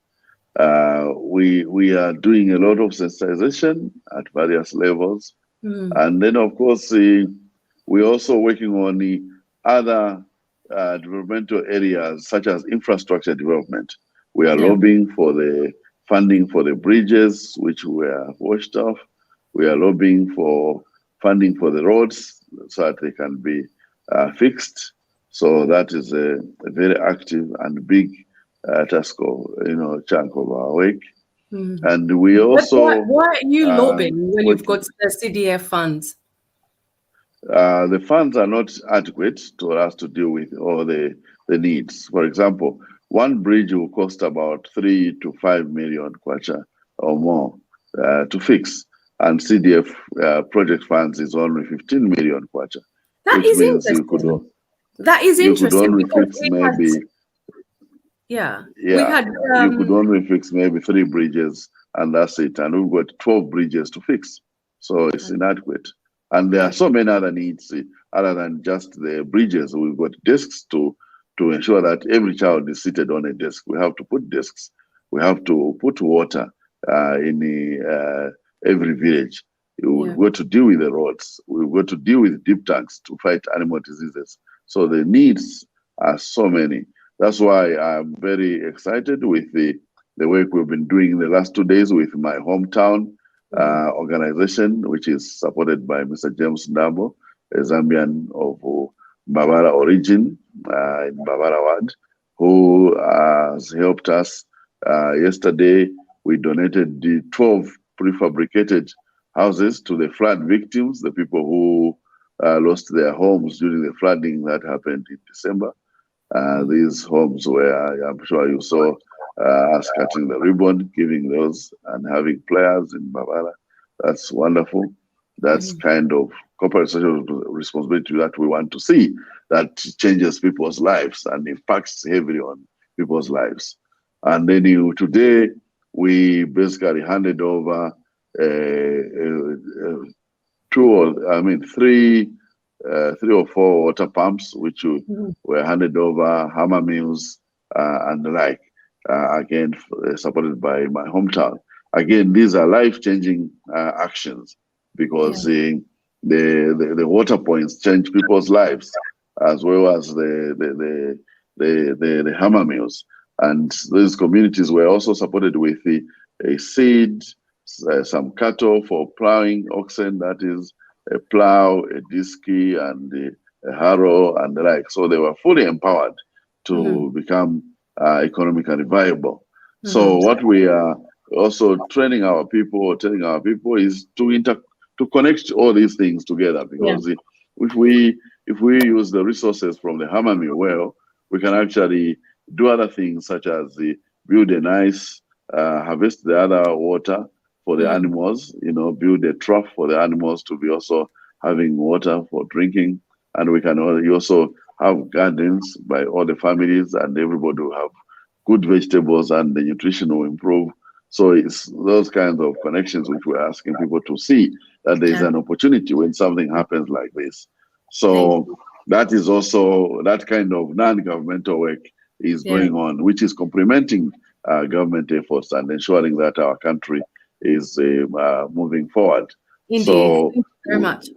We are doing a lot of sensitization at various levels. And then, of course, we're also working on the other developmental areas, such as infrastructure development. We are lobbying for the funding for the bridges, which were washed off. We are lobbying for funding for the roads so that they can be fixed. So that is a very active and big task of, chunk of our work. And we also... Why are you lobbying when you've got the CDF funds? The funds are not adequate for us to deal with all the needs. For example, one bridge will cost about 3 to 5 million kwacha or more to fix. And CDF project funds is only 15 million kwacha. That is interesting. That is interesting. You could only fix maybe... you could only fix maybe 3 bridges, and that's it. And we've got 12 bridges to fix. So it's inadequate. And there are so many other needs other than just the bridges. We've got desks to ensure that every child is seated on a desk. We have to put desks. We have to put water in every village. We've got to deal with the roads. We've got to deal with deep tanks to fight animal diseases. So the needs are so many. That's why I'm very excited with the work we've been doing in the last 2 days with my hometown organization, which is supported by Mr. James Ndambo, a Zambian of Mbabala origin in Mbabala ward, who has helped us. Yesterday, we donated the 12 prefabricated houses to the flood victims, the people who lost their homes during the flooding that happened in December. These homes where I'm sure you saw us cutting the ribbon, giving those and having players in Mbabala. That's wonderful. That's kind of corporate social responsibility that we want to see, that changes people's lives and impacts heavily on people's lives. And then today, we basically handed over 3 or 4 water pumps, which were handed over, hammer mills and the like, again, supported by my hometown. Again, these are life-changing actions because the water points change people's lives, as well as the hammer mills. And these communities were also supported with a seed, some cattle for plowing, oxen, that is, a plow, a disky, and a harrow, and the like. So they were fully empowered to become economically viable. So what we are also training our people, or telling our people, is to connect all these things together, because if we use the resources from the hammer mill well, we can actually do other things, such as build a nice, harvest the other water for the animals, build a trough for the animals to be also having water for drinking. And we can also have gardens by all the families, and everybody will have good vegetables, and the nutrition will improve. So it's those kinds of connections which we're asking people to see, that there is an opportunity when something happens like this. So that is also, that kind of non-governmental work is going on, which is complementing government efforts and ensuring that our country is moving forward. Indeed. So, thank you very much.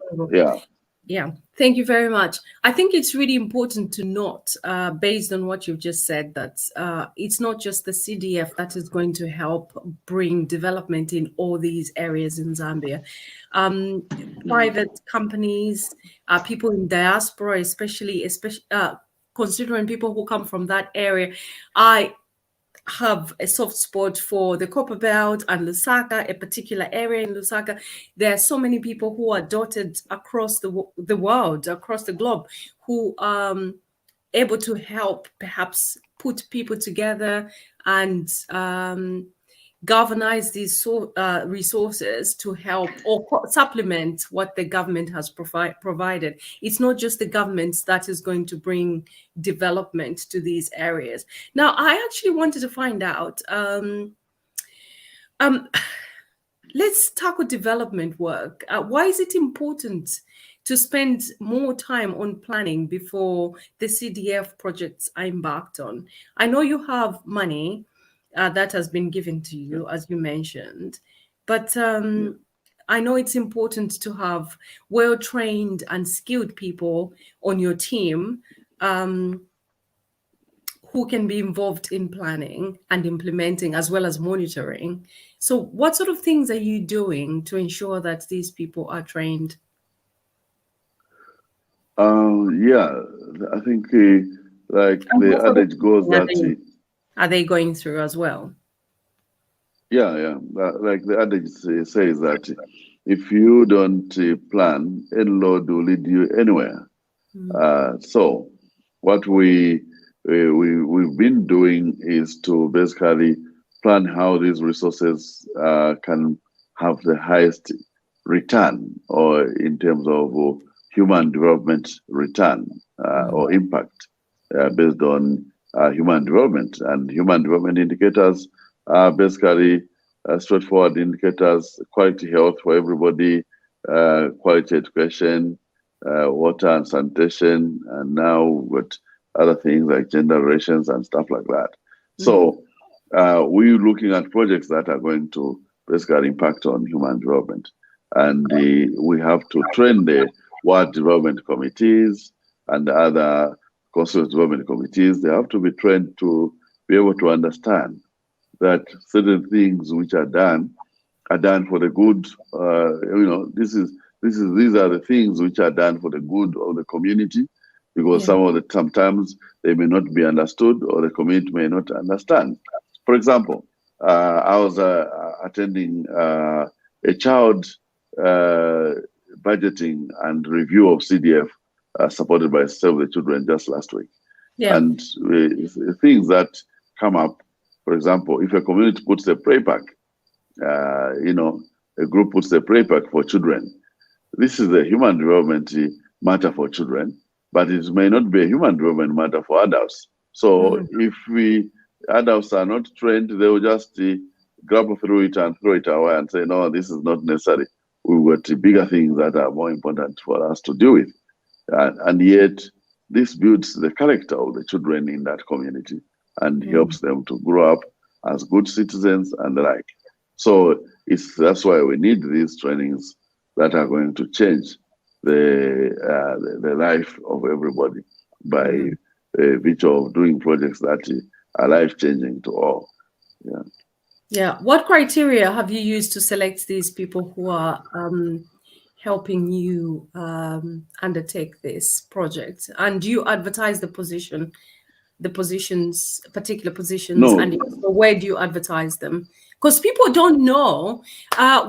Yeah, thank you very much. I think it's really important to note, based on what you've just said, that it's not just the CDF that is going to help bring development in all these areas in Zambia. Private companies, people in diaspora, especially considering people who come from that area. I have a soft spot for the Copper Belt and Lusaka, a particular area in Lusaka. There are so many people who are dotted across the world, across the globe, who are able to help perhaps put people together and galvanize these resources to help or supplement what the government has provided. It's not just the government that is going to bring development to these areas. Now, I actually wanted to find out, let's tackle development work. Why is it important to spend more time on planning before the CDF projects are embarked on? I know you have money that has been given to you, as you mentioned, but I know it's important to have well-trained and skilled people on your team who can be involved in planning and implementing, as well as monitoring. So what sort of things are you doing to ensure that these people are trained? Yeah, I think like the adage goes that... Are they going through as well? Yeah. Like the adage says that if you don't plan, any Lord will lead you anywhere. So what we've been doing is to basically plan how these resources can have the highest return, or in terms of human development return or impact based on human development. And human development indicators are basically straightforward indicators: quality health for everybody, quality education, water and sanitation, and now with other things like gender relations and stuff like that. So we're looking at projects that are going to basically impact on human development. And we have to train the ward development committees and other constituency development committees. They have to be trained to be able to understand that certain things which are done for the good. These are the things which are done for the good of the community, because sometimes they may not be understood, or the community may not understand. For example, I was attending a child budgeting and review of CDF supported by Save the Children just last week. And things that come up, for example, if a community puts a play pack, a group puts a play pack for children, this is a human development matter for children, but it may not be a human development matter for adults. So if adults are not trained, they will just grab through it and throw it away and say, no, this is not necessary. We've got bigger things that are more important for us to deal with. And yet, this builds the character of the children in that community and helps them to grow up as good citizens and the like. So that's why we need these trainings that are going to change the life of everybody by virtue of doing projects that are life-changing to all. Yeah. Yeah. What criteria have you used to select these people who are helping you undertake this project? And do you advertise the positions, particular positions? No. And where do you advertise them? Because people don't know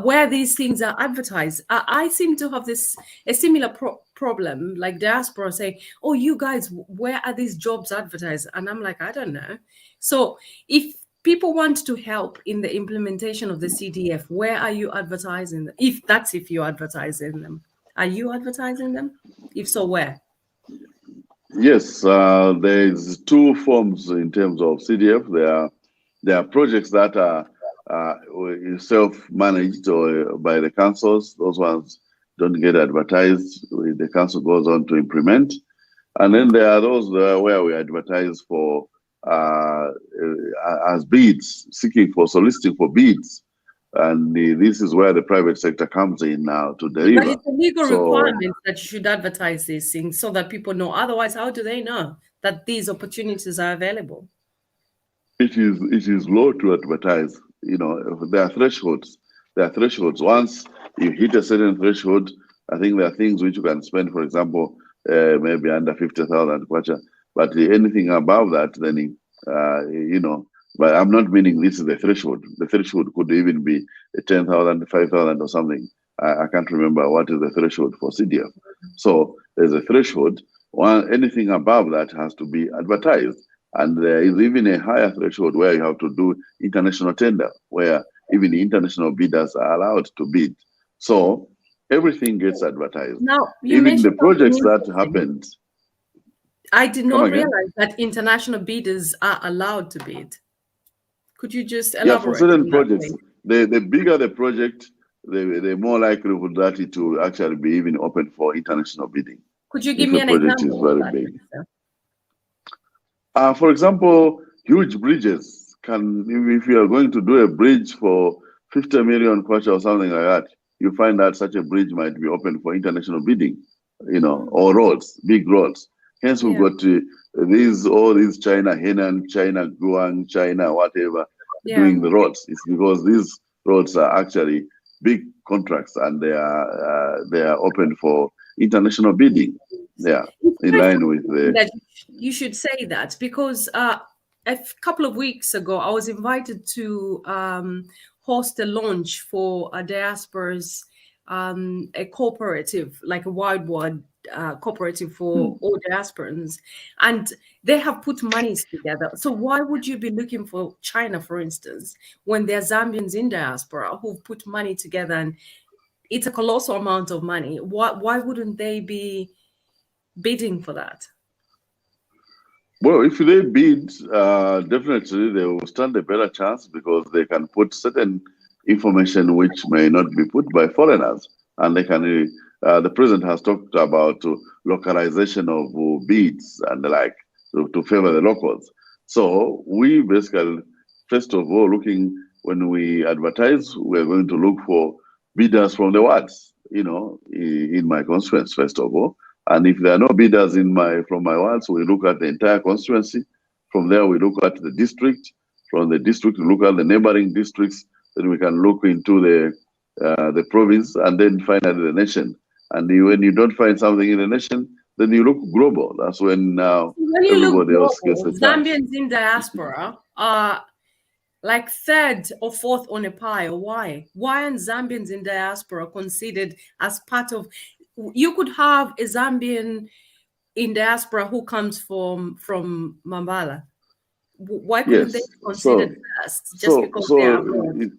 where these things are advertised. I seem to have a similar problem, like diaspora say, oh, you guys, where are these jobs advertised? And I'm like, I don't know. So if people want to help in the implementation of the CDF, where are you advertising them? If you're advertising them. Are you advertising them? If so, where? Yes, there's two forms in terms of CDF. There are projects that are self-managed or by the councils. Those ones don't get advertised. The council goes on to implement. And then there are those where we advertise for as bids, soliciting for bids. And this is where the private sector comes in now to deliver. But it's a legal requirement that you should advertise these things so that people know. Otherwise, how do they know that these opportunities are available? It is law to advertise. You know, there are thresholds. There are thresholds. Once you hit a certain threshold, I think there are things which you can spend, for example, maybe under 50,000 kwacha. But anything above that, then you know. But I'm not meaning this is the threshold. The threshold could even be 10,000, 5,000 or something. I can't remember what is the threshold for CDF. So there's a threshold. Anything above that has to be advertised. And there is even a higher threshold where you have to do international tender, where even the international bidders are allowed to bid. So everything gets advertised. Now, even the projects that happened. I did not realize that international bidders are allowed to bid. Could you just elaborate? Yeah, for certain projects, the bigger the project, the more likely would that it to actually be even open for international bidding. Could you give me an example? Is very big. For example, huge bridges if you are going to do a bridge for 50 million kwacha or something like that, you find that such a bridge might be open for international bidding, you know, or roads, big roads. Hence, we've got all these China, Henan, China, Guang, China, whatever, doing the roads. It's because these roads are actually big contracts and they are open for international bidding. Yeah, in line with the. You should say that because a couple of weeks ago, I was invited to host a launch for a diaspora's a cooperative, like a worldwide cooperative for all diasporans, and they have put monies together. So why would you be looking for China, for instance, when there are Zambians in diaspora who've put money together and it's a colossal amount of money? Why wouldn't they be bidding for that? Well, if they bid, definitely they will stand a better chance because they can put certain information which may not be put by foreigners, and they can. The president has talked about localization of bids and the like to favor the locals. So we basically, first of all, when we advertise, we're going to look for bidders from the wards, you know, in my constituency, first of all. And if there are no bidders from my wards, we look at the entire constituency. From there, we look at the district. From the district, we look at the neighboring districts. Then we can look into the province, and then finally the nation. And when you don't find something in the nation, then you look global. That's when everybody else gets the chance. Zambians in diaspora are like third or fourth on a pile. Why? Why aren't Zambians in diaspora considered as part of? You could have a Zambian in diaspora who comes from Mbabala. Why couldn't they be considered first just because they are abroad?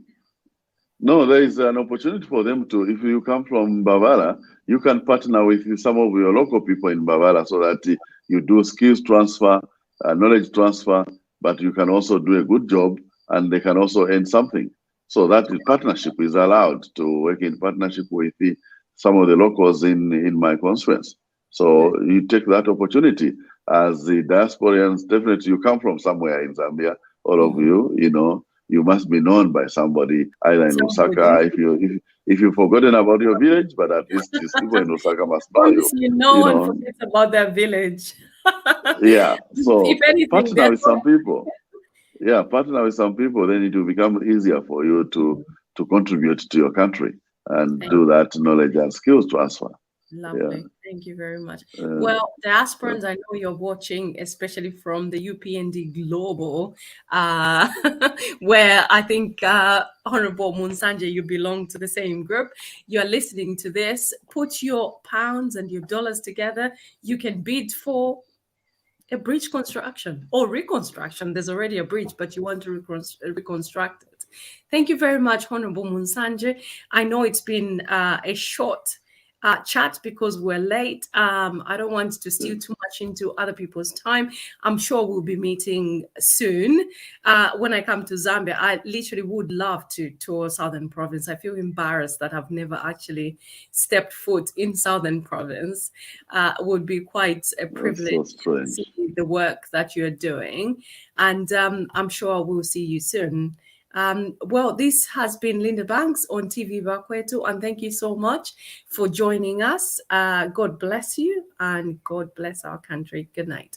No, there is an opportunity for them to. If you come from Mbabala, you can partner with some of your local people in Mbabala so that you do skills transfer, knowledge transfer, but you can also do a good job and they can also earn something. So that partnership is allowed to work in partnership with some of the locals in my constituency. So you take that opportunity as the diasporians. Definitely, you come from somewhere in Zambia, all of you, you know, you must be known by somebody either in Lusaka. If you've forgotten about your village, but at least these people in Lusaka must know you. Honestly, no one forgets about their village. Yeah. So if anything, partner with some people. Yeah, partner with some people, then it will become easier for you to contribute to your country and do that knowledge and skills transfer. Lovely. Yeah. Thank you very much. Well, the aspirants, I know you're watching, especially from the UPND Global, where I think Honorable Munsanje, you belong to the same group. You're listening to this. Put your pounds and your dollars together. You can bid for a bridge construction or reconstruction. There's already a bridge, but you want to reconstruct it. Thank you very much, Honorable Munsanje. I know it's been a short chat because we're late. I don't want to steal too much into other people's time. I'm sure we'll be meeting soon. When I come to Zambia, I literally would love to tour Southern Province. I feel embarrassed that I've never actually stepped foot in Southern Province. Would be quite a privilege to see the work that you're doing. And I'm sure we'll see you soon. Well, this has been Linda Banks on TV Bakwetu, and thank you so much for joining us. God bless you, and God bless our country. Good night.